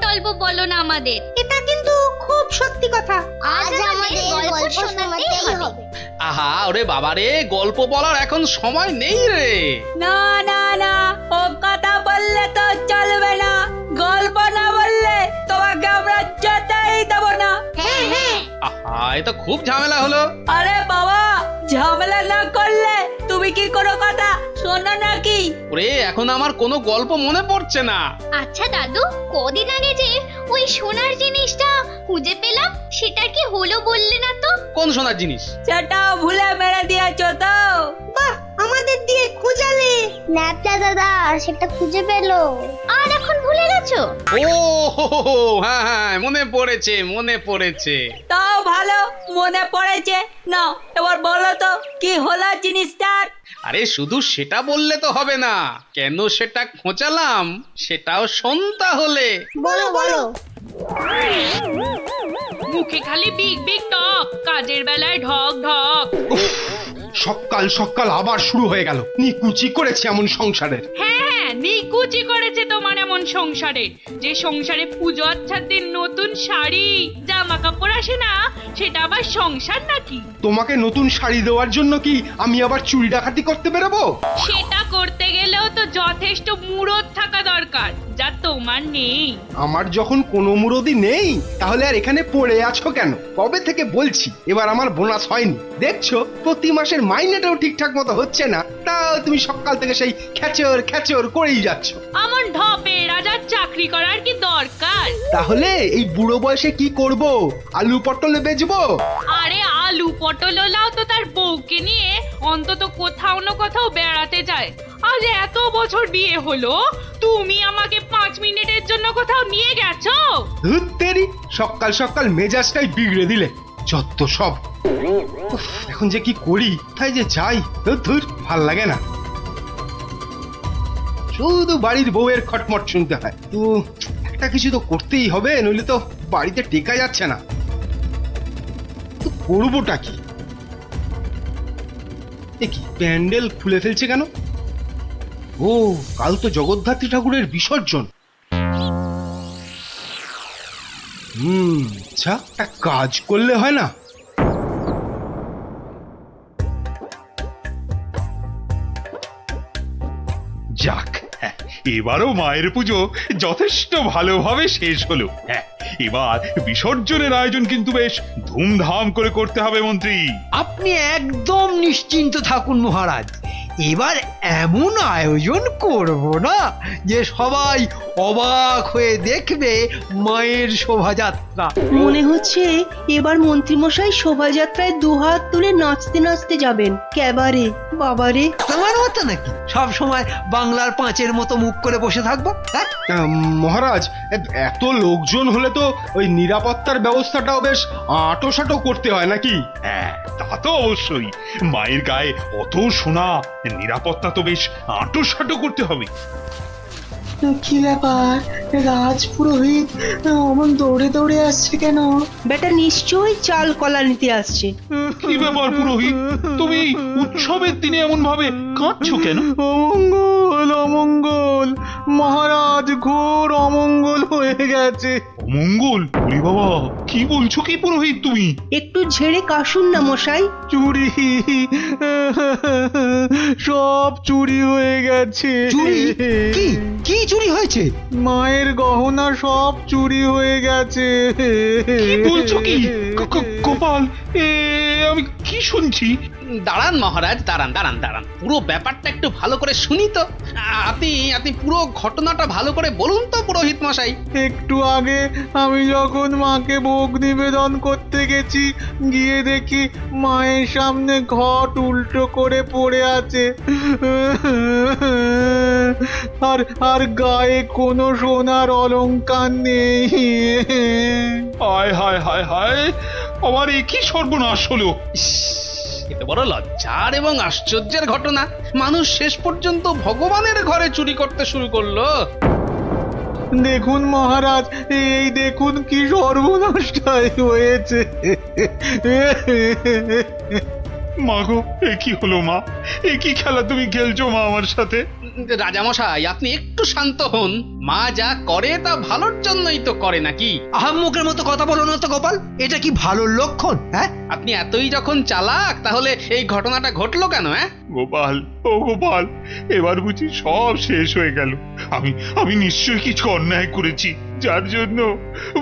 টল্প বলো না আমাদের। এটা কিন্তু খুব সত্যি কথা। আজ আমাদের গল্প শোনাতেই হবে। আহা ওরে বাবারে, গল্প বলার এখন সময় নেই রে। না না না, ও কথা বললে তো চলবে না। গল্প না বললে তোমাকে আমরা যেতেই দেবো না। হ্যাঁ হ্যাঁ, আহা এ তো খুব ঝামেলা হলো। আরে বাবা, ঝামেলা না করলে তুমি কি কোনো কথা শোনো নাকি? ওরে এখন আমার কোনো গল্প মনে পড়ছে না। আচ্ছা দাদু, কদিন আগে যে ওই সোনার জিনিসটা খুঁজে পেলাম, সেটা কি হলো বললে না তো? কোন সোনার জিনিস? সেটা ভুলে মেরে দিয়েছো তো? বাহ, আমাদের দিয়ে খোঁজালে। ন্যাপটা দাদা সেটা খুঁজে পেলো। আর এখন ভুলে গেছো? ও হো হো হো, হ্যাঁ হ্যাঁ মনে পড়েছে মনে পড়েছে। তাও ভালো মনে পড়েছে। না এবার বলো তো কি হলো জিনিসটার? আরে শুধু সেটা বললে তো হবে না, কেন সেটা খোঁচালাম সেটাও শোন তাহলে। বলো বলো। মুখে খালি বিগ বিগ টক, কাজের বেলায় ঢক ঢক। সকাল সকাল আবার শুরু হয়ে গেল। নিকুচি করেছে এমন সংসারের। হ্যাঁ হ্যাঁ, নিকুচি করেছে তোমার এমন সংসারে, যে সংসারে পুজো আচ্ছার দিন নতুন শাড়ি জামা কাপড় আসে না, সেটা আবার সংসার নাকি? তোমাকে নতুন শাড়ি দেওয়ার জন্য কি আমি আবার চুরি ডাকাতি করতে বেরোবো? সেটা করতে গেলেও তো যথেষ্ট মুরদ থাকা দরকার, যা তোমার নেই। আমার যখন কোনো মুরদি নেই তাহলে আর এখানে পড়ে আছো কেন? কবে থেকে বলছি এবার আমার বোনাস হয়নি। দেখছো প্রতি মাসের মাইনেটাও ঠিকঠাক মতো হচ্ছে না, তাও তুমি সকাল থেকে সেই খেচর খেচর করেই যাচ্ছ। আমার ঢপে রাজার চাকরি করার কি দরকার? তাহলে এই বুড়ো বয়সে কি করব? আলু পটলে বেচবো? আরে আলু পটল ওলাও তো তার বউকে নিয়ে অন্তত কোথাও না কোথাও বেড়াতে যায়। আজ এত বছর বিয়ে হলো, তুমি আমাকে 5 মিনিটের জন্য কোথাও নিয়ে গেছো? ধুর তেরি, সকাল সকাল মেজাজটাই বিগড়ে দিলে। যত সব। উফ, এখন যে কি করি, তাই যে যাই, ধুর ভাল লাগে না। শুধু বাড়ির বউয়ের খটমট শুনতে হয়। তো একটা কিছু তো করতেই হবে, নইলে তো বাড়িতে টেকা যাচ্ছে না। তো করবোটা কি? এ কি প্যান্ডেল খুলে ফেলছে কেন? ও কাল তো জগদ্ধাত্রী ঠাকুরের বিসর্জন। আচ্ছা একটা কাজ করলে হয় না? যাক, হ্যাঁ, এবারও মায়ের পুজো যথেষ্ট ভালোভাবে শেষ হলো। হ্যাঁ, এবার বিসর্জনের আয়োজন কিন্তু বেশ ধুমধাম করে করতে হবে মন্ত্রী। আপনি একদম নিশ্চিন্ত থাকুন মহারাজ, এবার এমন আয়োজন করব না যে সবাই অবাক হয়ে দেখবে মায়ের শোভাযাত্রা। মনে হচ্ছে এবার মন্ত্রীমশাই শোভাযাত্রায় দুহাত তুলে নাচতে নাচতে যাবেন। ক্যাবারে বাবারে। তোমার মতো নাকি সব সময় বাংলার পাঁচের মতো মুখ করে বসে থাকবো? হ্যাঁ, মহারাজ এত লোকজন হলে তো ওই নিরাপত্তার ব্যবস্থাটাও বেশ আঁটোসাঁটো করতে হয় নাকি? হ্যাঁ, তা তো অবশ্যই। মায়ের গায়ে অত সোনা, নিরাপত্তা তো বেশ আঁটোসাঁটো করতে হবে। কি ব্যাপার, রাজপুরোহিত অমন দৌড়ে দৌড়ে আসছে কেন? বেটা নিশ্চয়ই চাল কলা নিতে আসছে। কি ব্যাপার পুরোহিত, তুমি এই উৎসবের দিনে এমন ভাবে কাঁদছো কেন? অমঙ্গল অমঙ্গল, মহারাজ ঘোর অমঙ্গল হয়ে গেছে। অমঙ্গল? ওরে বাবা, কি বলছো কি পুরোহিত তুমি? একটু ঝেড়ে কাশুন না মশাই। চুরি, সব চুরি হয়ে গেছে। চুরি? কি কি চুরি হয়েছে? মায়ের গহনা সব চুরি হয়ে গেছে। কি বলছো কি? গোপাল, আমি কি শুনছি? দাঁড়ান মহারাজ, দাঁড়ান দাঁড়ান দাঁড়ান, পুরো ব্যাপারটা একটু ভালো করে শুনি তো। আপনি পুরো ঘটনাটা ভালো করে বলুন তো পুরোহিত মশাই। একটু আগে আমি যখন মাকে ভোগ নিবেদন করতে গেছি, গিয়ে দেখি মায়ের সামনে ঘট উল্টো করে পড়ে আছে, আর আর গায়ে কোনো সোনার অলংকার নেই। হায় হায় হায় হায়, আমার এ কি সর্বনাশ হলো! এটা বড় লজ্জার এবং আশ্চর্যের ঘটনা। মানুষ শেষ পর্যন্ত ভগবানের ঘরে চুরি করতে শুরু করলো। দেখুন মহারাজ, এই দেখুন কি সর্বনাশটাই হয়েছে। গো, এ কি হলো মা? এ কি খেলা তুমি খেলছো মা আমার সাথে? রাজামশাই আপনি একটু শান্ত হন। মা যা করে তা ভালোর জন্যই তো করে নাকি? আহাম্মকের মতো কথা বলো না তো গোপাল, এটা কি ভালো লক্ষণ? হ্যাঁ, আপনি এতই যখন চালাক তাহলে এই ঘটনাটা ঘটলো কেন? গোপাল, ও গোপাল, এবার বুঝি সব শেষ হয়ে গেল। আমি নিশ্চয়ই কিছু অন্যায় করেছি, যার জন্য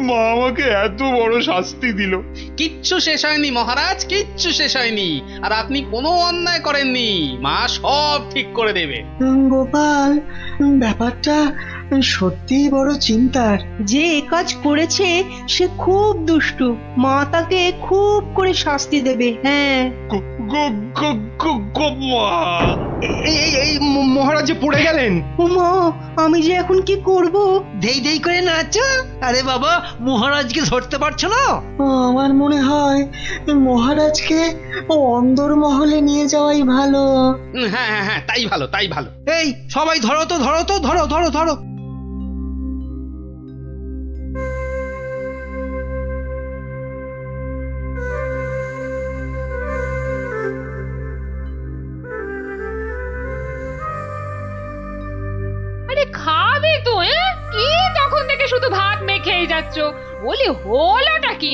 মা আমাকে এত বড় শাস্তি দিল। কিচ্ছু শেষ হয়নি মহারাজ, কিচ্ছু শেষ হয়নি। আর আপনি কোনো অন্যায় করেননি, মা সব ঠিক করে দেবে। গোপাল, ব্যাপারটা সত্যিই বড় চিন্তার। যে এ কাজ করেছে সে খুব দুষ্টু, মা তাকে খুব করে শাস্তি দেবে। হ্যাঁ, মহারাজ যে পড়ে গেলেন। মা আমি যে এখন কি করব? দেই দেই করে নাচো। আরে বাবা, মহারাজকে ধরতে পারছো না? আমার মনে হয় মহারাজকে অন্দরমহলে নিয়ে যাওয়াই ভালো। হ্যাঁ হ্যাঁ হ্যাঁ, তাই ভালো, তাই ভালো। এই সবাই ধরো তো, ধরো তো, ধরো ধরো ধরো। আরে খাবে তো? কি তখন থেকে শুধু ভাত মেখেই যাচ্ছ? বলি হলোটা কি?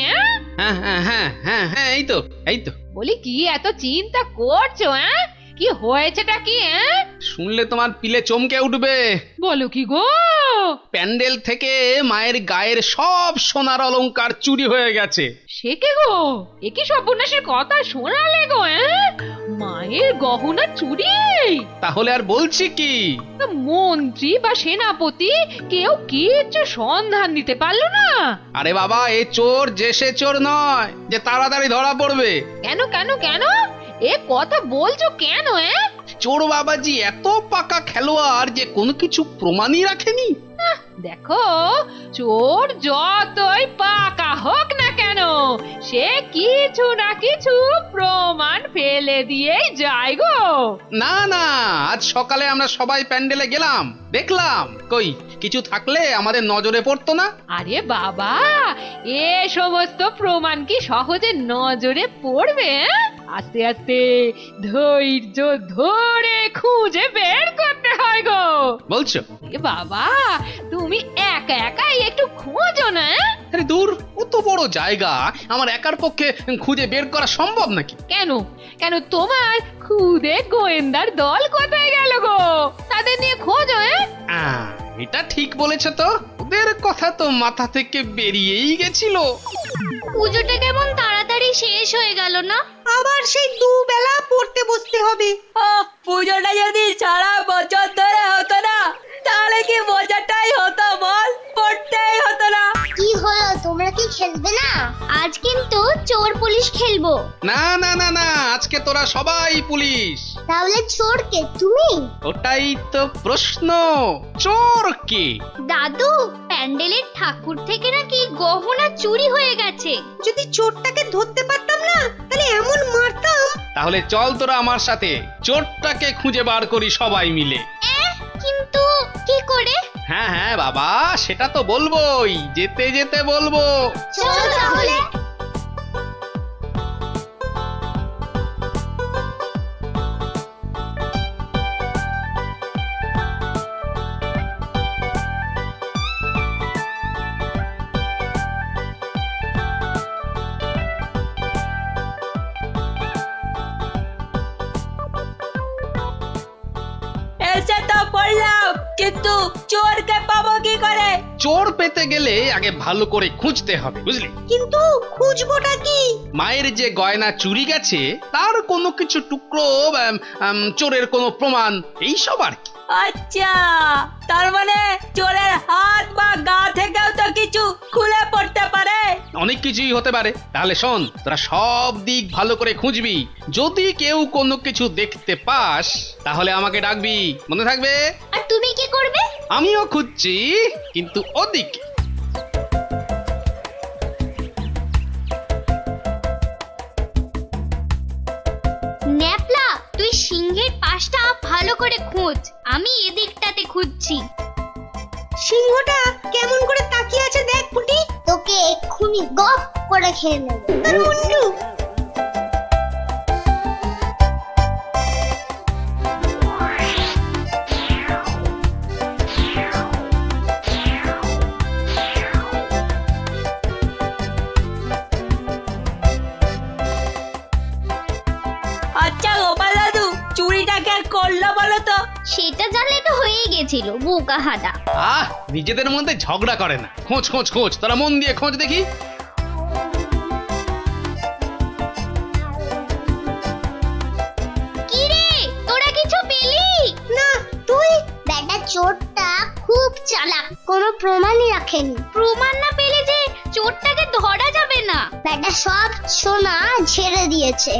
হ্যাঁ হ্যাঁ হ্যাঁ হ্যাঁ হ্যাঁ, এই তো এই তো। বলি কি এত চিন্তা করছো? কি হয়েছেটা কি? শুনলে তোমার পিলে চমকে উঠবে। বলো কি গো? প্যান্ডেল থেকে মায়ের গায়ের সব সোনার অলংকার চুরি হয়ে গেছে। সে কে গো? এ কি সর্বনাশের কথা শোনালে গো? মায়ের গহনা চুরি? তাহলে আর বলছি কি? মন্ত্রী বা সেনাপতি কেউ কিচ্ছু সন্ধান দিতে পারলো না? আরে বাবা, এ চোর যে সে চোর নয় যে তাড়াতাড়ি ধরা পড়বে। কেন কেন কেন এ কথা বলছো কেন? চোর বাবাজি এত পাকা খেলোয়াড় যে কোনো কিছু প্রমাণই রাখেনি। দেখো, চোর যতই পাকা হোক না কেন, সে কিছু না কিছু প্রমাণ ফেলে দিয়েই যায় গো। না না, আজ সকালে আমরা সবাই প্যান্ডেলে গেলাম, দেখলাম কই কিছু থাকলে আমাদের নজরে পড়তো না। আরে বাবা, এ সমস্ত প্রমাণ কি সহজে নজরে পড়বে? আস্তে আস্তে ধৈর্য ধরে খুঁজে বের করতে হয় গো। বলছো? এ বাবা, তুমি একা একাই একটু খোঁজো না। আরে দূর, অত বড় জায়গা আমার একার পক্ষে খুঁজে বের করা সম্ভব নাকি? কেন কেন তোমার খুদে গোয়েন্দার দল কোথায় গেল গো? তাদের নিয়ে খোঁজো। এটা ঠিক বলেছো তো, ওদের কথা তো মাথা থেকে বেরিয়েই গেছিল। পুজোটা কেমন তাড়াতাড়ি শেষ হয়ে গেল না? আবার সেই দুবেলা পড়তে বসতে হবে। পুজোটা যদি সারা বছর ধরে হতো না, তাহলে কি মজাটাই হতো বল? পড়তেই হতো না। কি হলো, তোমরা কি খেলবে না? আজ কিন্তু চোর পুলিশ খেলবো। না না না না, আজকে তোরা সবাই পুলিশ। তাহলে চোর কে, তুমি? ওটাই তো প্রশ্ন, চোর কে? দাদু, প্যান্ডেলের ঠাকুর থেকে নাকি গহনা চুরি হয়ে গেছে। যদি চোরটাকে ধরতে পারতাম না, তাহলে এমন মারতাম। তাহলে চল তোরা আমার সাথে চোরটাকে খুঁজে বার করি সবাই মিলে। কিন্তু কি করে? হ্যাঁ হ্যাঁ বাবা, সেটা তো বলবোই, যেতে যেতে বলবো। চল তাহলে। এসে তো পড়লাম, কিন্তু চোরকে পাবো কি করে? চোর পেতে গেলে আগে ভালো করে খুঁজতে হবে, বুঝলি? কিন্তু খুঁজবোটা কি? মায়ের যে গয়না চুরি গেছে তার কোনো কিছু টুকরো, চোরের কোনো প্রমাণ, এইসব আর কি। আচ্ছা, তার মানে চোরের হাত বা গা থেকেও তো কিছু খুলে পড়তে পারে। অনেক কিছুই হতে পারে। তাহলে শোন, তোরা সব দিক ভালো করে খুঁজবি, যদি কেউ কোনো কিছু দেখতে পাস তাহলে আমাকে ডাকবি, মনে থাকবে? আর তুমি কি করবে? আমিও খুঁজছি, কিন্তু ওদিকে। ন্যাপলা, তুই সিংহের পাশটা ভালো করে খোঁজ, আমি এদিকটাতে খুঁজছি। সিংহটা কেমন করে তাকিয়ে আছে দেখ পুটি। তোকে এক্ষুনি গপ করে খেয়ে নেবো। আর মুন্ডু, সেটা বলো তো। সেটা জানলে তো হয়েই গেছিল বোকা হাদা। নিজেদের মধ্যে ঝগড়া করে না, খোঁজ খোঁজ খোঁজ, তোরা মন দিয়ে খোঁজ দেখি। কি রে, তোরা কিছু পেলি? না তুই? বেটা চোরটা খুব চালাক, কোনো প্রমাণই রাখেনি। প্রমাণ না পেলে যে চোরটাকে ধরা যাবে না। বেটা সব সোনা ঝেড়ে দিয়েছে।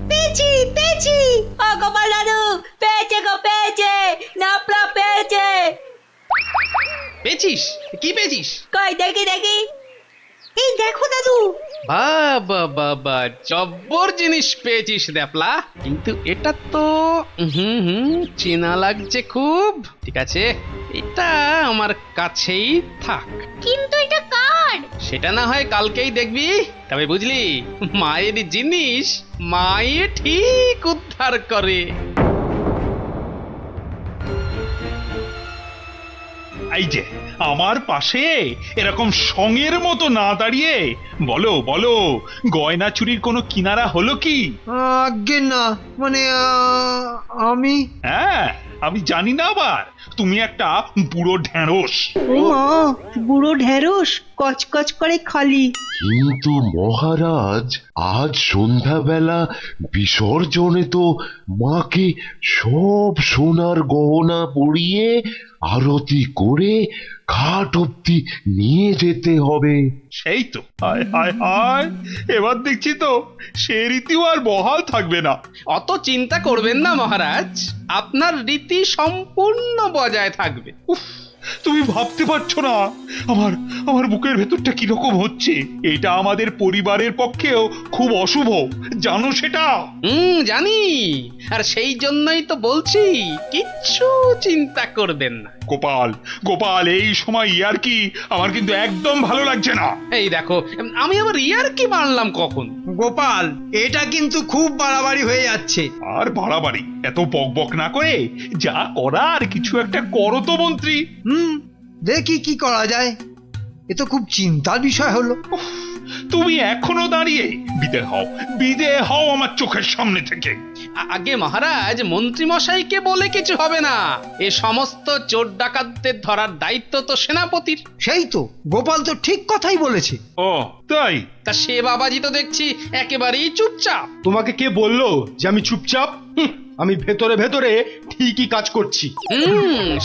পেয়েছি পেয়েছি। ও গোপাল দাদু, পেয়েছে গো, পেয়েছে, নাপলা পেয়েছে। পেয়েছিস? কি পেয়েছিস? কই দেখি দেখি। এই দেখো দাদু। বাবা বাবা, জব্বর জিনিস পেয়েছিস দ্যাপলা, কিন্তু এটা তো চেনা লাগছে খুব। ঠিক আছে, এটা আমার কাছেই থাক। কিন্তু এটা কার? সেটা না হয় কালকেই দেখবি। তবে বুঝলি, মায়ের জিনিস মায়ে ঠিক উদ্ধার করে। এই যে আমার পাশে এরকম সঙের মতো না দাঁড়িয়ে বলো বলো, গয়না চুরির কোনো কিনারা হলো কি? আজ্ঞে না, মানে আমি হ্যাঁ, আমি জানি না আবার তুমি একটা বুড়ো ঢেঁড়স। ও মা, বুড়ো ঢেঁড়স কচকচ করে খালি। কিন্তু মহারাজ, আজ সন্ধ্যাবেলা বিসর্জনে তো মাকে সব সোনার গহনা পরিয়ে আরতি করে ঘাট অব্দি নিয়ে যেতে হবে। সেই তো, হায় হায় হায়, এবার দেখছি তো সে রীতিও আর বহাল থাকবে না। অত চিন্তা করবেন না মহারাজ, আপনার রীতি সম্পূর্ণ বজায় থাকবে। উফ, তুমি ভাবতে পারছো না আমার আমার বুকের ভেতরটা কিরকম হচ্ছে। এটা আমাদের পরিবারের পক্ষেও খুব অশুভ, জানো সেটা? জানি, আর সেই জন্যই তো বলছি কিচ্ছু চিন্তা করবেন না। গোপাল গোপাল, এই সময় ইয়ার কি আমার কিন্তু একদম ভালো লাগছে না। এই দেখো, আমি আবার ইয়ার কি মারলাম কখন? গোপাল, এটা কিন্তু খুব বাড়াবাড়ি হয়ে যাচ্ছে। আর বাড়াবাড়ি এত বকবক না করে যা করার কিছু একটা করো তো মন্ত্রী। দেখি কি করা যায়। এ তো খুব চিন্তার বিষয় হলো। তুমি এখনো দাঁড়িয়ে? বিদে হও আমার চোখের সামনে থেকে। আগে মহারাজ, মন্ত্রী মশাইকে বলে কিছু হবে না। এ সমস্ত চোর ডাকাতদের ধরার দায়িত্ব তো সেনাপতির। সেই তো, গোপাল তো ঠিক কথাই বলেছে। ও তাই? তা সে বাবাজি তো দেখছি একেবারেই চুপচাপ। তোমাকে কে বললো যে আমি চুপচাপ? আমি ভেতরে ভেতরে ঠিকই কাজ করছি।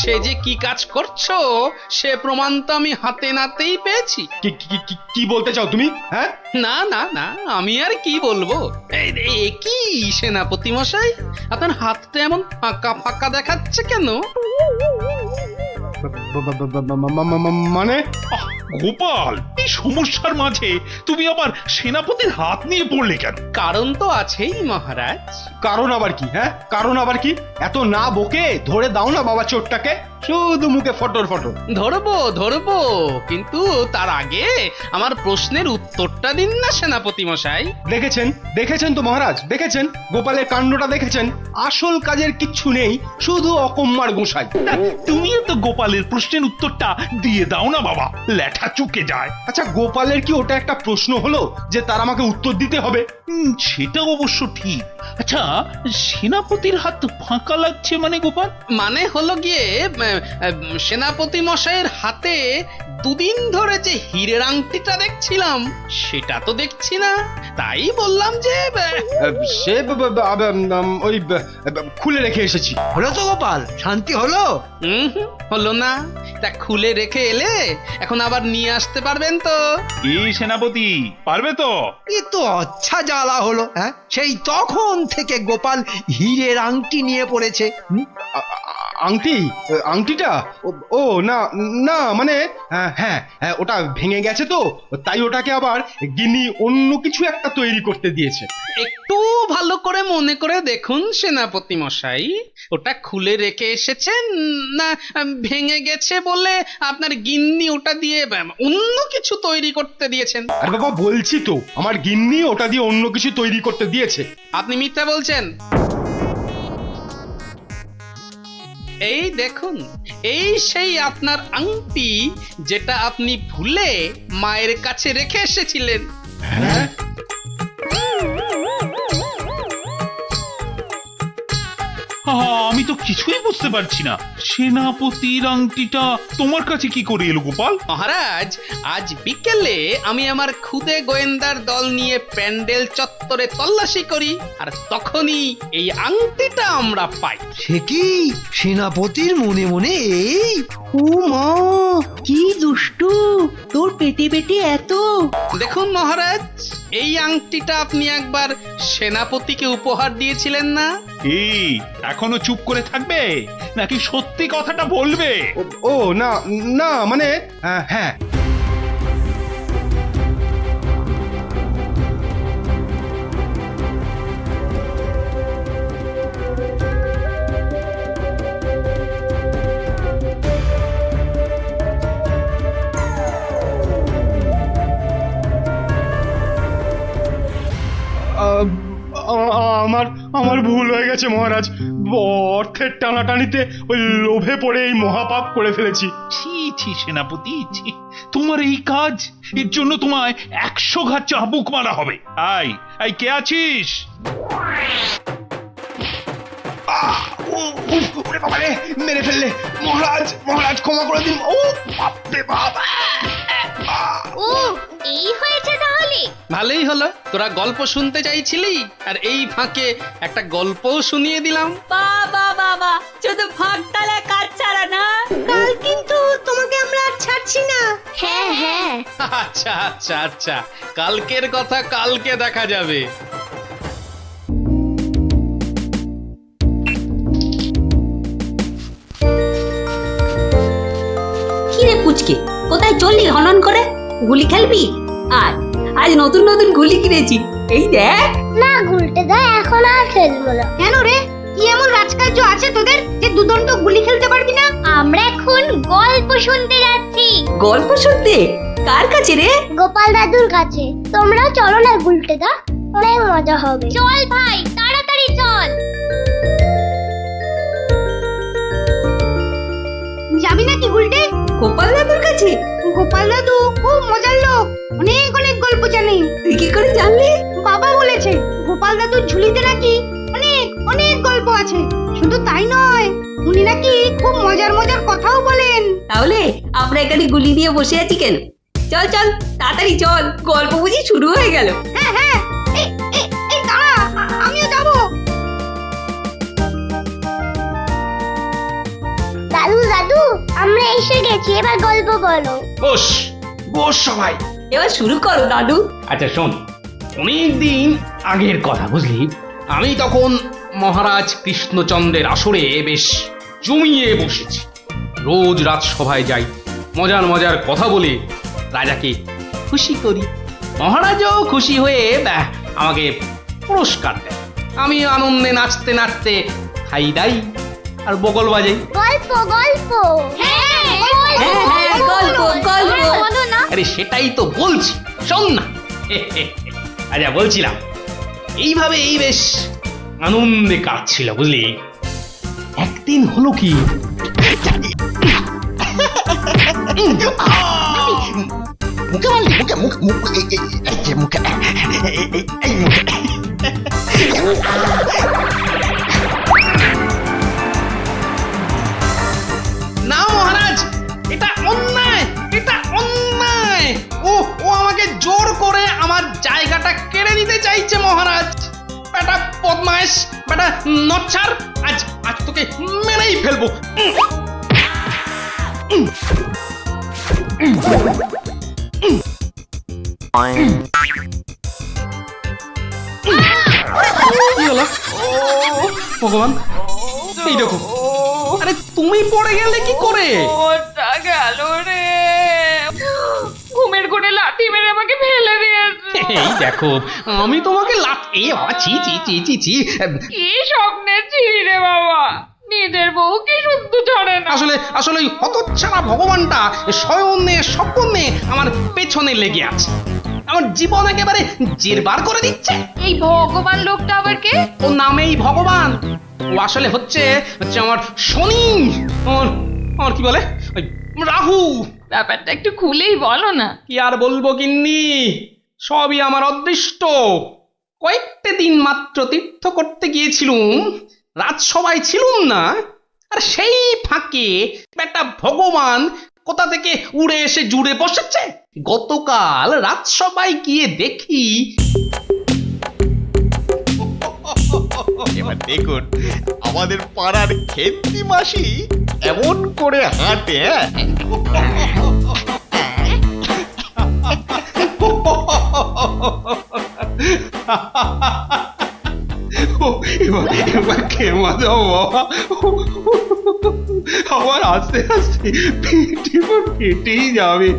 সে যে কি কাজ করছো সে প্রমাণ তো আমি হাতে নাতেই পেয়েছি। কি বলতে চাও তুমি? হ্যাঁ, না না না, আমি আর কি বলবো। কি সেনাপতি মশাই, আপনার হাতটা এমন ফাঁকা ফাঁকা দেখাচ্ছে কেন? মানে গোপাল, এই সমস্যার মাঝে তুমি আবার সেনাপতির হাত নিয়ে পড়লে কেন? কারণ তো আছেই মহারাজ। কারণ আবার কি? হ্যাঁ, কারণ আবার কি? এত না বকে ধরে দাও না বাবা চোরটাকে, শুধু মুখে ফটর ফটর। ধরবো ধরবো, কিন্তু তার আগে আমার প্রশ্নের উত্তরটা দিন না সেনাপতি মশাই। দেখেছেন দেখেছেন তো মহারাজ, দেখেছেন গোপালের কাণ্ডটা দেখেছেন? আসল কাজের কিচ্ছু নেই, শুধু অকম্মার গোসাই। তুমিও তো গোপালের প্রশ্নের উত্তরটা দিয়ে দাও না বাবা, লেঠা চুকে যায়। আচ্ছা, গোপালের কি ওটা একটা প্রশ্ন হলো যে তার আমাকে উত্তর দিতে হবে? সেটা অবশ্য ঠিক। আচ্ছা, সেনাপতির হাত ফাঁকা লাগছে মানে গোপাল? মানে হলো গিয়ে, সেনাপতি মশাইয়ের হাতে দুদিন ধরে যে হীরের আংটিটা দেখছিলাম সেটা তো দেখছি না, তাই বললাম যে সে ওই খুলে রেখে এসেছি। হলো তো গোপাল, শান্তি হলো? হলো না। তা খুলে রেখে এলে এখন আবার নিয়ে আসতে পারবেন তো? এই সেনাপতি পারবে তো? এ তো আচ্ছা জ্বালা হলো। হ্যাঁ, সেই তখন থেকে গোপাল হীরের আংটি নিয়ে পড়েছে। আংটি? আংটিটা? ও না না, মানে হ্যাঁ, ওটা ভেঙে গেছে তো, তাই ওটাকে আবার গিন্নি অন্য কিছু একটা তৈরি করতে দিয়েছে। একটু ভালো করে মনে করে দেখুন সেনাপতি মশাই, ওটা খুলে রেখে এসেছেন না ভেঙে গেছে বলে আপনার গিন্নি ওটা দিয়ে অন্য কিছু তৈরি করতে দিয়েছেন? আর বাবা বলছি তো, আমার গিন্নি ওটা দিয়ে অন্য কিছু তৈরি করতে দিয়েছে। আপনি মিথ্যা বলছেন। এই দেখুন, এই সেই আপনার আংটি যেটা আপনি ভুলে মায়ের কাছে রেখে এসেছিলেন। হ্যাঁ? আমি তো কিছুই বুঝতে পারছি না, সেনাপতির আংটিটা তোমার কাছে কি করে এলো গোপাল? মহারাজ, আজ বিকেলে আমি আমার খুদে গোয়েন্দার দল নিয়ে প্যান্ডেল চত্বরে তল্লাশি করি, আর তখনই এই আংটিটা আমরা পাই। সে কি সেনাপতির মনে মনে এই? ও মা, কি দুষ্টু, তোর পেটে পেটে এত। দেখুন মহারাজ, এই আংটিটা আপনি একবার সেনাপতিকে উপহার দিয়েছিলেন না? এই এখনো চুপ করে থাকবে নাকি সত্যি কথাটা বলবে? ও না না, মানে হ্যাঁ, আমার আমার ভুল হয়ে গেছে মহারাজ। অর্থের টানাটানিতে ওই লোভে পড়ে এই মহাপাপ করে ফেলেছি। ছি ছি সেনাপতি, ছি, তোমার এই কাজ, এর জন্য তোমায় 100 ঘা চাবুক মারা হবে। আই কে আছিস? ওরে বাবা রে, মেরে ফেললে মহারাজ, মহারাজ ক্ষমা করে দিন। ও বাপরে বাবা! ও, এই হয়েছে তাহলে। ভালোই হলো, তোরা গল্প শুনতে চাইছিলি, আর এই ফাঁকে একটা গল্পও শুনিয়ে দিলাম। বাবা বাবা, শুধু ফাঁকতালে কাজ ছাড়া না। কাল কিন্তু তোমাকে আমরা আর ছাড়ছি না। হ্যাঁ হ্যাঁ, আচ্ছা আচ্ছা আচ্ছা, কালকের কথা কালকে দেখা যাবে। কি রে পুচকে, কোথায় চললি হনন করে? গুলি খেলবি? আজ নতুন নতুন গুলি কিনেছি, এই দেখ। না গুলটে দা, এখন আর খেলবো না। কেন রে, কি এমন রাজকার্য আছে তোদের যে দুদণ্ড গুলি খেলতে পারবি না? আমরা এখন গল্প শুনতে যাচ্ছি। গল্প শুনতে? কার কাছে রে? গোপাল দাদুর কাছে। তোমরাও চলো না গুলটে দা, অনেক মজা হবে। চল ভাই, তাড়াতাড়ি চল। যাবি নাকি গুলটে? গোপাল দাদুর কাছে? গোপাল দাদু খুব মজার লোক, অনেক অনেক গল্প জানে। তুই কি করে জানলি? বাবা বলেছে গোপাল দাদুর ঝুলিতে নাকি অনেক অনেক গল্প আছে। শুধু তাই নয়, উনি নাকি খুব মজার মজার কথাও বলেন। তাহলে আমরা এখানে গুলি নিয়ে বসে আছি কেন? চল চল, তাড়াতাড়ি চল, গল্প বুঝি শুরু হয়ে গেল। হ্যাঁ হ্যাঁ, এই দাঁড়া, আমিও যাবো। দাদু দাদু, আমরা এসে গেছি, এবার গল্প বলো। বস বস সবাই। এবার শুরু করো দাদু। আচ্ছা শোন, অনেকদিন আগের কথা বুঝলি, আমি তখন মহারাজ কৃষ্ণচন্দ্রের আসরে বেশ জমিয়ে বসেছি। রোজ রাজসভায় যাই, মজার মজার কথা বলে রাজাকে খুশি করি। মহারাজও খুশি হয়ে আমাকে পুরস্কার দেয়। আমি আনন্দে নাচতে নাচতে খাই দাই আর বগল বাজাই। গল্প গল্প। হ্যাঁ হ্যাঁ, গল্প গল্প। বলো না। আরে সেটাই তো বলছি, শোন না। আচ্ছা বলছিলাম, এইভাবেই বেশ আনন্দে কাটছিল বুঝলি। একদিন হলো কি, মুখে মারলি, মুখে মুখ মুখ এই যে মুখে, এই মুখে। না মহারাজ, এটা অন্যায়, এটা অন্যায়। ও ও আমাকে জোর করে আমার জায়গাটা কেড়ে নিতে চাইছে মহারাজ। বেটা বদমাইশ, বেটা নচ্ছার, আজ আজ তোকে মেরেই ফেলবো। কি হলো? ভগবান, এই দেখো। আরে তুমি পড়ে গেলে কি করে? ওটা গেল রে, ঘুমের ঘুরে লাথি মেরে আমাকে ফেলে দিয়েছে। এই দেখো, আমি তোমাকে এ বাবা, ছি ছি ছি ছি ছি। কি স্বপ্নে ছিলি রে বাবা, নিজের বউকে শুদ্ধ ধরে না। আসলে আসলে ওই হতচ্ছাড়া ভগবানটা স্বয়নে স্বপ্নে আমার পেছনে লেগে আছে, আমার জীবন একেবারে জেরবার করে দিচ্ছে। এই ভগবান লোকটা আবার কে? ও নামেই ভগবান, ও আসলে হচ্ছে হচ্ছে আমার শনি, আমার আমার কি বলে ওই রাহু। ব্যাপারটা একটু খুলেই বলো না। কি আর বলবো গিন্নি, সবই আমার অদৃষ্ট। কয়েকটা দিন মাত্র তীর্থ করতে গিয়েছিলুম, রাজসভায় ছিলুম না, আর সেই ফাঁকে একটা ভগবান কোথা থেকে উড়ে এসে জুড়ে বসেছে। গতকাল রাজসভায় গিয়ে দেখি এবার দেখুন আমাদের পাড়ার খেন্তি মাসি এমন করে হাঁটে। এবার খেমা দাও বাবা, আমার আস্তে আস্তে পেটে ফেটেই যাবে।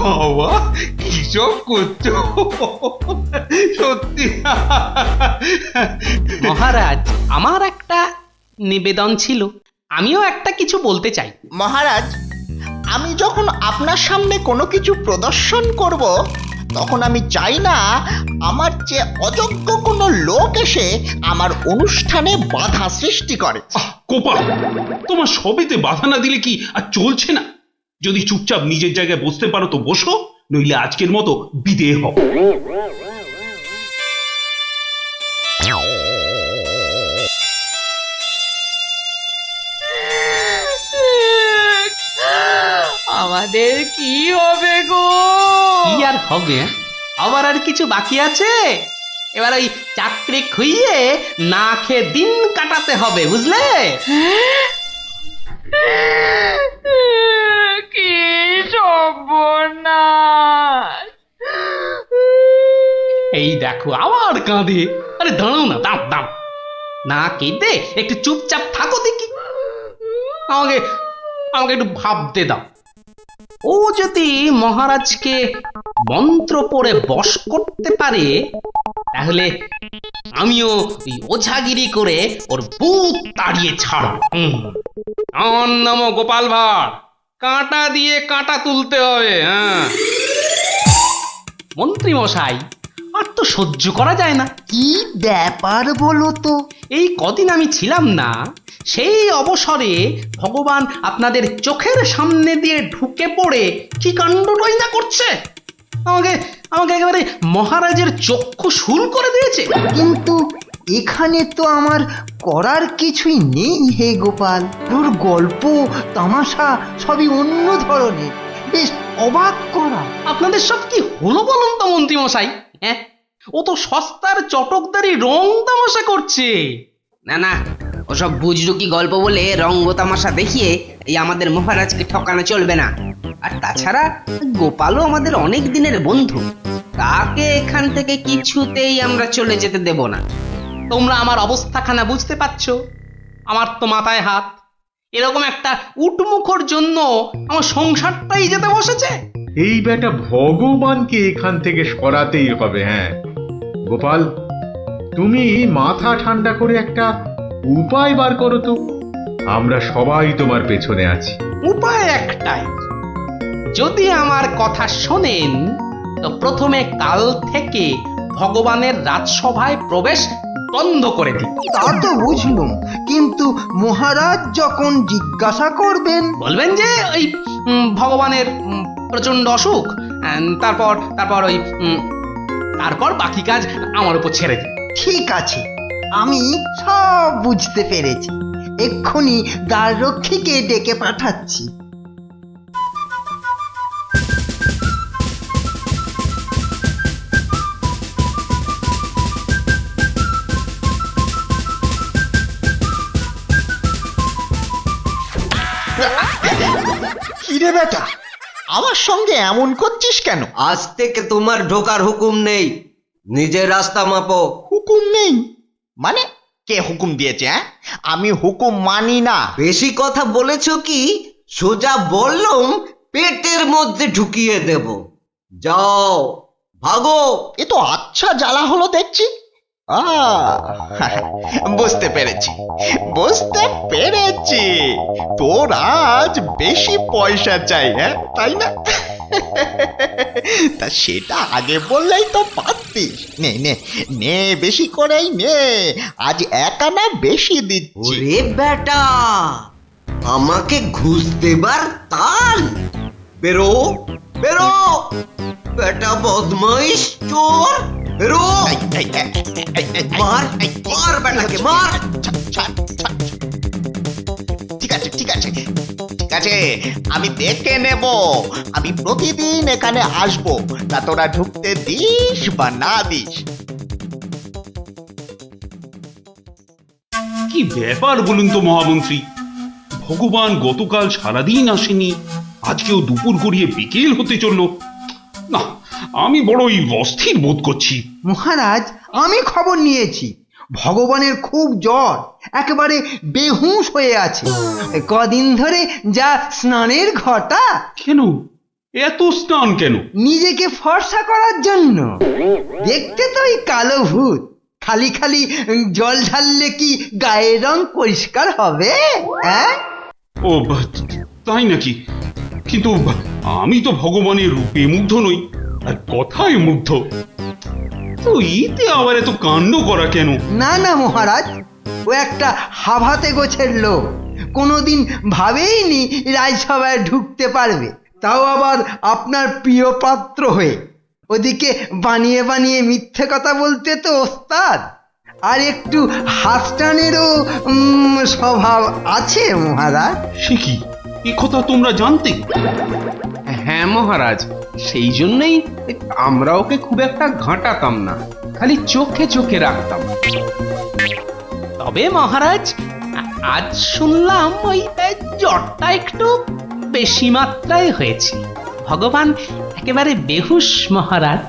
বাবা কিসব করছো সত্যি। মহারাজ, আমার একটা নিবেদন ছিল, আমিও একটা কিছু বলতে চাই। মহারাজ, আমি যখন আপনার সামনে কোনো কিছু প্রদর্শন করব তখন আমি চাই না আমার যে অযোগ্য কোনো লোক এসে আমার অনুষ্ঠানে বাধা সৃষ্টি করে। গোপাল, তোমার সবেতে বাধা না দিলে কি আর চলছে না? যদি চুপচাপ নিজের জায়গায় বসতে পারো তো বসো, নইলে আজকের মতো বিদেয় হও। আমাদের কি হবে গো? কি আর হবে, আবার আর কিছু বাকি আছে? এবার ওই চাকরি খুইয়ে না খেয়ে দিন কাটাতে হবে, বুঝলে? কি সর্বনাশ! এই দেখো আবার কাঁদে। আরে দাঁড়াও না, দাঁড় দাঁড়, না কেঁদে একটু চুপচাপ থাকো দেখি। আমাকে আমাকে একটু ভাবতে দাও। ও যদি মহারাজকে মন্ত্র পড়ে বশ করতে পারে, তাহলে আমিও ওই ওঝাগিরি করে ওর বুক তাড়িয়ে ছাড়ব। আমার নাম গোপাল ভাঁড়, কাঁটা দিয়ে কাঁটা তুলতে হবে। হ্যাঁ মন্ত্রী মশাই, আর তো সহ্য করা যায় না। কি ব্যাপার বলো তো? এই কদিন আমি ছিলাম না, সেই অবসরে ভগবান আপনাদের চোখের সামনে দিয়ে ঢুকে পড়ে কি কাণ্ডটাই না করছে। আমাকে আমাকে একেবারে মহারাজের চক্ষু শুল করে দিয়েছে। কিন্তু এখানে তো আমার করার কিছুই নেই হে গোপাল। তোর গল্প তামাশা সবই অন্য ধরনের, বেশ অবাক করা। আপনাদের সব কি হলো বলুন তো মন্ত্রী মশাই? হ্যাঁ, ও তো সস্তার চটকদারি রং তামাশা করছে। না না, ওসব বুজরুকি গল্প বলে রঙ্গ তামাশা দেখিয়ে এই আমাদের মহারাজকে ঠকানো চলবে না। আর তাছাড়া গোপালও আমাদের অনেক দিনের বন্ধু, তাকে এখান থেকে কিছুতেই আমরা চলে যেতে দেব না। তোমরা আমার অবস্থাখানা বুঝতে পারছো? আমার তো মাথায় হাত। এরকম একটা উটমুখর জন্য আমার সংসারটাই যেতে বসেছে। এই বেটা ভগবানকে এখান থেকে সরাতেই হবে। হ্যাঁ গোপাল, তুমি মাথা ঠান্ডা করে একটা উপায় বার করো তো, আমরা সবাই তোমার পেছনে আছি। উপায় একটাই, যদি আমার কথা শোনেন তো প্রথমে কাল থেকে ভগবানের রাজসভায় প্রবেশ বন্ধ করে দিন। তা তো বুঝলুম, কিন্তু মহারাজ যখন জিজ্ঞাসা করবেন, বলবেন যে ওই ভগবানের প্রচন্ড অসুখ, তারপর তারপর ওই তারপর বাকি কাজ আমার উপর ছেড়ে দিন। ঠিক আছে, আমি সব বুঝতে পেরেছি। এক্ষুনি দ্বাররক্ষীকে ডেকে পাঠাচ্ছি। কিরে বেটা, আমার সঙ্গে এমন করছিস কেন? আজ থেকে তোমার ঢোকার হুকুম নেই, নিজের রাস্তা মাপো। হুকুম নেই মানে? কে হুকুম দিয়েছে? আমি হুকুম মানি না। বেশি কথা বলেছো কি? সোজা বললুম পেটের মধ্যে ঢুকিয়ে দেব। যাও ভাগো। এ তো আচ্ছা জ্বালা হলো দেখছি। বুঝতে পেরেছি, বুঝতে পেরেছি। তোর আজ বেশি পয়সা চাই, হ্যাঁ তাই না? তা সেটা আগে বললেই তো পারতিস। নে নে নে, বেশি করেই নে, আজ 1 আনা বেশি দিচ্ছি। ওরে বেটা, আমাকে ঘুষ দেবার তাল? বেরো বেরো বেটা, বদমাইশ চোর, বেরো। মার মার বেটাকে, মার। ঠিক আছে ঠিক আছে ঠিক আছে, আমি দেখে নেব। আমি প্রতিদিন এখানে আসবো, তা তোরা ঢুকতে দিস বা না দিস। কি ব্যাপার বলুন তো মহামন্ত্রী, ভগবান গতকাল সারাদিন আসেনি, আজকেও দুপুর গড়িয়ে বিকেল হতে চললো। না, আমি বড়ই অস্থির বোধ করছি। মহারাজ, আমি খবর নিয়েছি, ভগবানের খুব জ্বর, একেবারে বেহুঁশ হয়ে আছে। কদিন ধরে যা স্নানের ঘটা। কেন এত স্নান কেন? নিজেকে ফর্সা করার জন্য। দেখতে তো ওই কালো ভূত, খালি খালি জল ঢাললে কি গায়ের রং পরিষ্কার হবে? হ্যাঁ, ও তাই নাকি? কিন্তু আমি তো ভগবানের রূপে মুগ্ধ নই, আর কথায় মুগ্ধ। তো এতে আবার এত কাণ্ড করা কেন? না না মহারাজ, ও একটা হাভাতে গোছের লোক, কোনোদিন ভাবেইনি রাজসভায় ঢুকতে পারবে, তাও আবার আপনার প্রিয় পাত্র হয়ে। ওদিকে বানিয়ে বানিয়ে মিথ্যে কথা বলতে তো ওস্তাদ, আর একটু হাসটানেরও স্বভাব আছে মহারাজ। সে কি, এ কথা তোমরা জানতে? হ্যাঁ মহারাজ, সেই জন্যই আমরা ওকে খুব একটা ঘাঁটাতাম না, খালি চোখে চোখে রাখতাম। তবে মহারাজ, আজ শুনলাম ওই জ্বরটা একটু বেশি মাত্রায় হয়েছে। ভগবান একেবারে বেহুশ মহারাজ।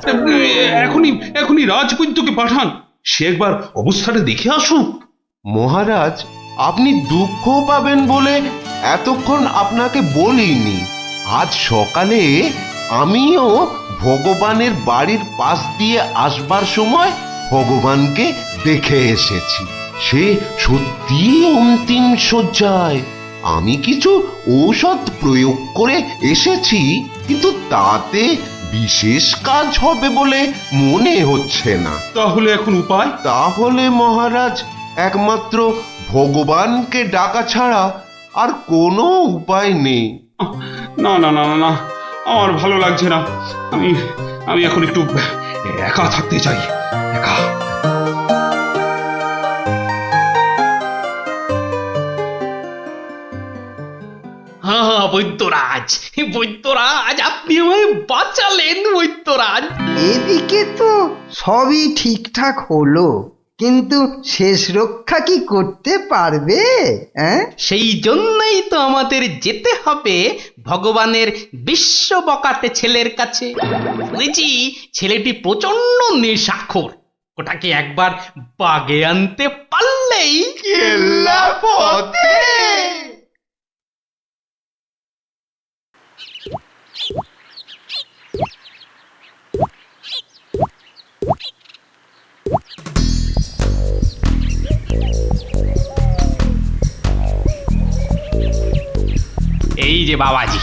এখনই এখনই রাজবৈদ্যকে পাঠান, সে একবার অবস্থাটা দেখে আসুক। মহারাজ, আপনি দুঃখ পাবেন বলে এতক্ষণ আপনাকে বলিনি। আজ সকালে আমিও ভগবানের বাড়ির পাশ দিয়ে আসবার সময় ভগবানকে দেখে এসেছি। সে সত্যি অন্তিম শয্যায়। আমি কিছু ঔষধ প্রয়োগ করে এসেছি, কিন্তু তাতে বিশেষ কাজ হবে বলে মনে হচ্ছে না। তাহলে এখন উপায়? তাহলে মহারাজ, একমাত্র ভগবানকে ডাকা ছাড়া আর কোনো উপায় নেই। না না না না, আমার ভালো লাগছে না। আমি আমি এখন একটু একা থাকতে চাই, একা। হ্যাঁ বৈদ্যরাজ, বৈদ্যরাজ, আপনি আমায় বাঁচালেন বৈদ্যরাজ। এদিকে তো সবই ঠিকঠাক হলো, কিন্তু শেষ রক্ষা কি করতে পারবে? সেই জন্যই তো আমাদের যেতে হবে ভগবানের বিশ্ব বকাটে ছেলের কাছে। শুনেছি ছেলেটি প্রচন্ড নেশাখোর, ওটাকে একবার বাগে আনতে পারলেই কেল্লা পথে। এই যে বাবাজি,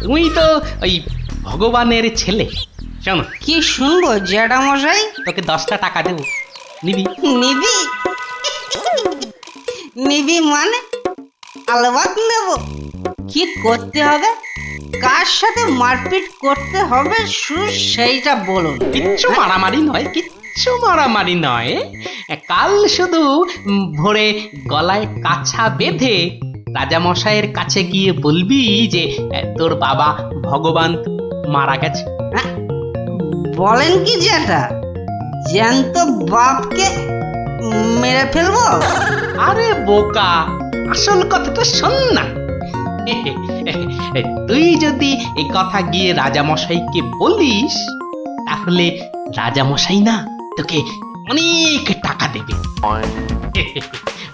তুমি তো ওই ভগবানের ছেলে। শোনো, কি শুনবো জ্যাঠামশাই? তোকে 10টা টাকা দেবো, নিবি? নিবি? নিবি মানে? আলবাত নেব। কি করতে হবে? কার সাথে মারপিট করতে হবে সেইটা বলুন। কিচ্ছু মারামারি নয়, কিচ্ছু মারামারি নয়। কাল শুধু ভোরে গলায় কাছা বেঁধে রাজামশাইয়ের কাছে গিয়ে বলবি যে তোর বাবা ভগবান মারা গেছে। বলেন কি জ্যাঠা, জ্যান্ত বাপকে মেরে ফেলবো? আরে বোকা, আসল কথাটা শোন না। তুই যদি এই কথা গিয়ে রাজামশাইকে বলিস, তাহলে রাজামশাই না তোকে অনেক টাকা দেবে।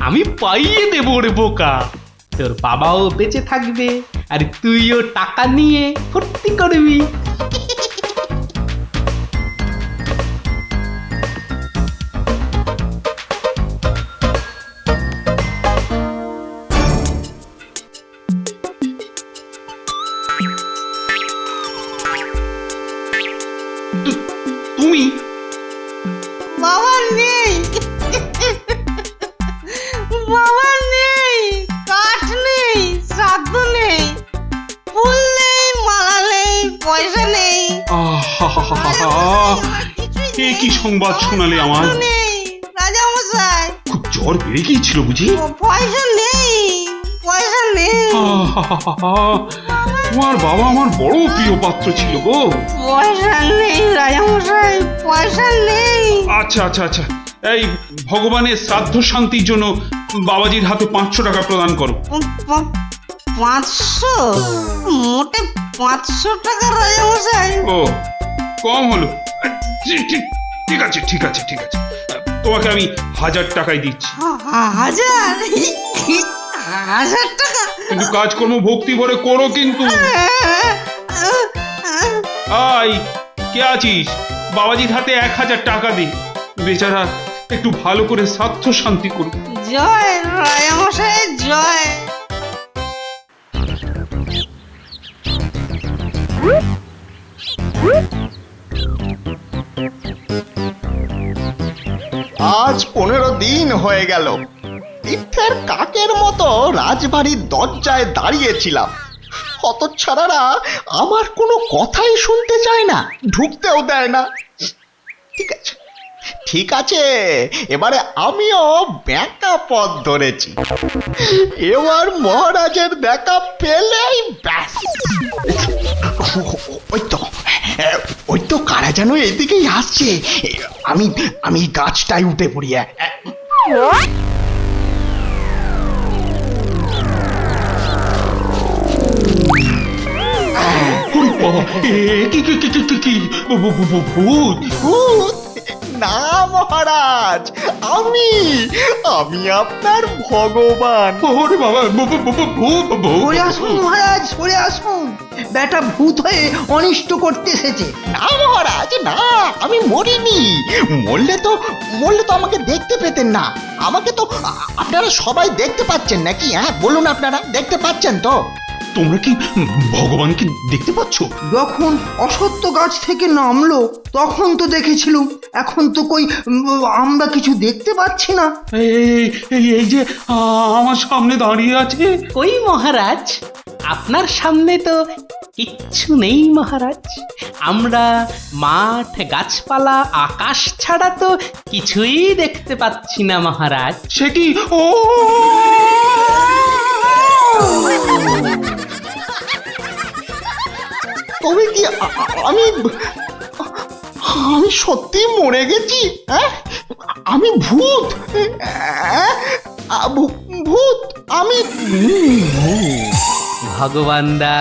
আমি পাইয়ে দেবো রে বোকা। তোর বাবাও বেঁচে থাকবে, আর তুইও টাকা নিয়ে ফুর্তি করবি। পয়সা নেই। এ কি সংবাদ শোনালে আমার? নেই রাজা মশাই, খুব জ্বর বেড়ে গিয়েছিল বুঝি? পয়সা নেই, পয়সা নেই। তোমার বাবা আমার বড় প্রিয় পাত্র ছিল গো। পয়সা নেই রাজা মশাই, পয়সা নেই। আচ্ছা আচ্ছা আচ্ছা, এই ভগবানের শ্রাদ্ধ শান্তির জন্য বাবাজির হাতে 500 টাকা প্রদান করো। 500? মোটে 500 টাকা রাজা মশাই? ও কম হলো। ঠিক আছে ঠিক আছে ঠিক আছে, তোমাকে আমি 1000 টাকাই দিচ্ছি। 1000 টাকা? কিন্তু কাজকর্ম ভক্তি ভরে করো কিন্তু। আই কে আছিস? বাবাজির হাতে 1000 টাকা দে, বেচারা একটু ভালো করে শ্রাদ্ধ শান্তি করুক। জয় রাজা মশাই জয়। আজ 15 দিন হয়ে গেল তীর্থের কাকের মতো রাজবাড়ির দরজায় দাঁড়িয়েছিলাম। হতচ্ছাড়ারা আমার কোনো কথাই শুনতে চায় না, ঢুকতেও দেয় না। ঠিক আছে ঠিক আছে, এবারে আমিও ব্যাকা পথ ধরেছি। এবার মহারাজের দেখা পেলেই ব্যাস। ওই তো কারা যেন এদিকেই আসছে। আমি গাছটায় উঠে পড়ি। ভূত? না মহারাজ, আমি আপনার ভগবান। ওরে বাবা, সরে আসুন মহারাজ, সরে আসুন। বেটা ভূত হয়ে অনিষ্ট করতে এসেছে। না মহারাজ না, আমি মরিনি। মরলে তো আমাকে দেখতে পেতেন না। আমাকে তো আপনারা সবাই দেখতে পাচ্ছেন নাকি? হ্যাঁ বলুন, আপনারা দেখতে পাচ্ছেন তো? তোমরা কি ভগবানকে দেখতে পাচ্ছ? যখন অসত্য গাছ থেকে নামলো তখন তো দেখেছিলুম, এখন তো কই আমরা কিছু দেখতে পাচ্ছি না। এই যে আমার সামনে দাঁড়িয়ে আছে। কই মহারাজ, আপনার সামনে তো কিচ্ছু নেই মহারাজ। আমরা মাঠ, গাছপালা, আকাশ ছাড়া তো কিছুই দেখতে পাচ্ছি না মহারাজ। সে কি? ও তবে কি আমি সত্যি মরে গেছি? আমি ভূত? ভূত? আমি ভগবান দা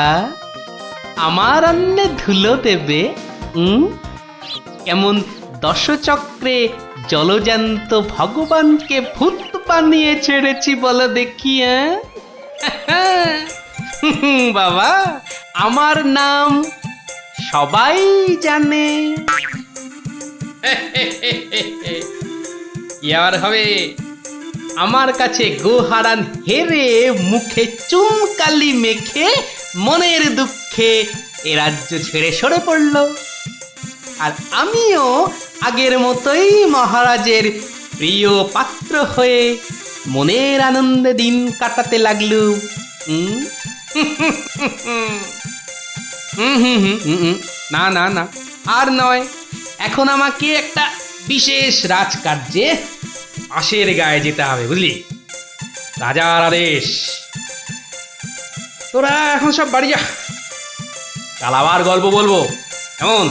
আমার অন্নে ধুলো দেবে? কেমন দশচক্রে জলজান্ত ভগবানকে ভূত বানিয়ে ছেড়েছি বলো দেখি। বাবা, আমার নাম সবাই জানে। ইয়ার হবে আমার কাছে গোহারান হেরে মুখে চুনকালি মেখে মনের দুঃখে এ রাজ্য ছেড়ে সরে পড়ল। আর আমিও আগের মতোই মহারাজের প্রিয় পাত্র হয়ে মনের আনন্দে দিন কাটাতে লাগলুম। না না না, আর নয়। এখন আমাকে একটা বিশেষ রাজকার্যে আশের গায়ে যেতে হবে, বুঝলি? রাজার আদেশ। তোরা এখন সব বাড়ি যা, কাল আবার গল্প বলবো, কেমন?